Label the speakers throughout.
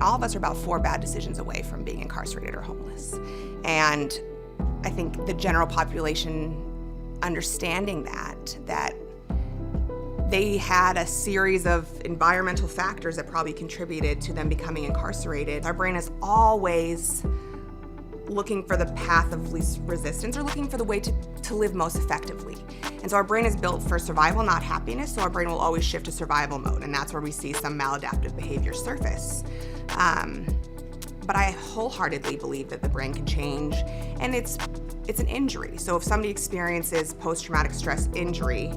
Speaker 1: all of us are about 4 bad decisions away from being incarcerated or homeless. And I think the general population understanding that they had a series of environmental factors that probably contributed to them becoming incarcerated. Our brain is always looking for the path of least resistance or looking for the way to live most effectively. And so our brain is built for survival, not happiness, so our brain will always shift to survival mode, and that's where we see some maladaptive behavior surface. But I wholeheartedly believe that the brain can change, and it's an injury. So if somebody experiences post-traumatic stress injury,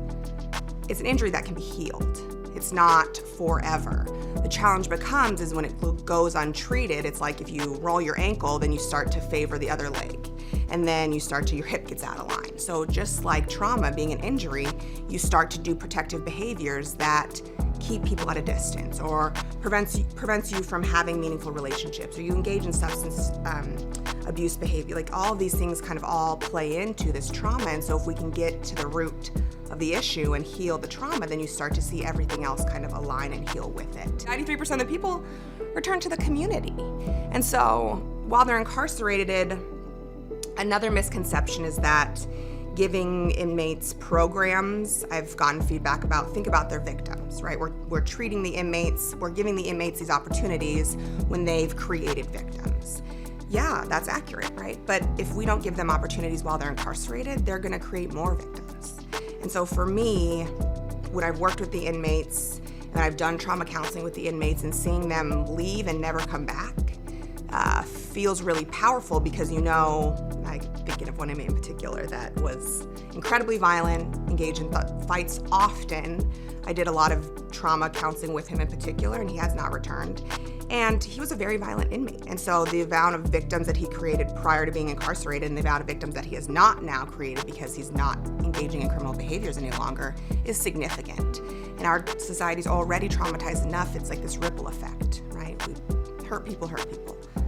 Speaker 1: it's an injury that can be healed. It's not forever. The challenge becomes is when it goes untreated. It's like if you roll your ankle, then you start to favor the other leg. And then your hip gets out of line. So just like trauma being an injury, you start to do protective behaviors that keep people at a distance or prevents you from having meaningful relationships, or you engage in substance abuse behavior. Like all of these things kind of all play into this trauma. And so if we can get to the root of the issue and heal the trauma, then you start to see everything else kind of align and heal with it. 93% of the people return to the community. And so while they're incarcerated, another misconception is that giving inmates programs, I've gotten feedback about, think about their victims, right? We're treating the inmates, we're giving the inmates these opportunities when they've created victims. Yeah, that's accurate, right? But if we don't give them opportunities while they're incarcerated, they're gonna create more victims. And so for me, when I've worked with the inmates and I've done trauma counseling with the inmates and seeing them leave and never come back, feels really powerful because I'm thinking of one inmate in particular that was incredibly violent, engaged in fights often. I did a lot of trauma counseling with him in particular, and he has not returned. And he was a very violent inmate. And so the amount of victims that he created prior to being incarcerated and the amount of victims that he has not now created because he's not engaging in criminal behaviors any longer is significant. And our society's already traumatized enough, it's like this ripple effect, right? We hurt people.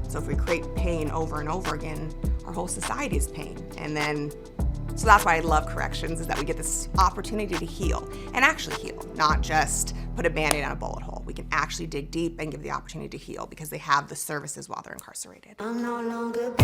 Speaker 1: So if we create pain over and over again, our whole society is pain. So that's why I love corrections, is that we get this opportunity to heal, and actually heal, not just put a Band-Aid on a bullet hole. We can actually dig deep and give the opportunity to heal because they have the services while they're incarcerated. I'm no longer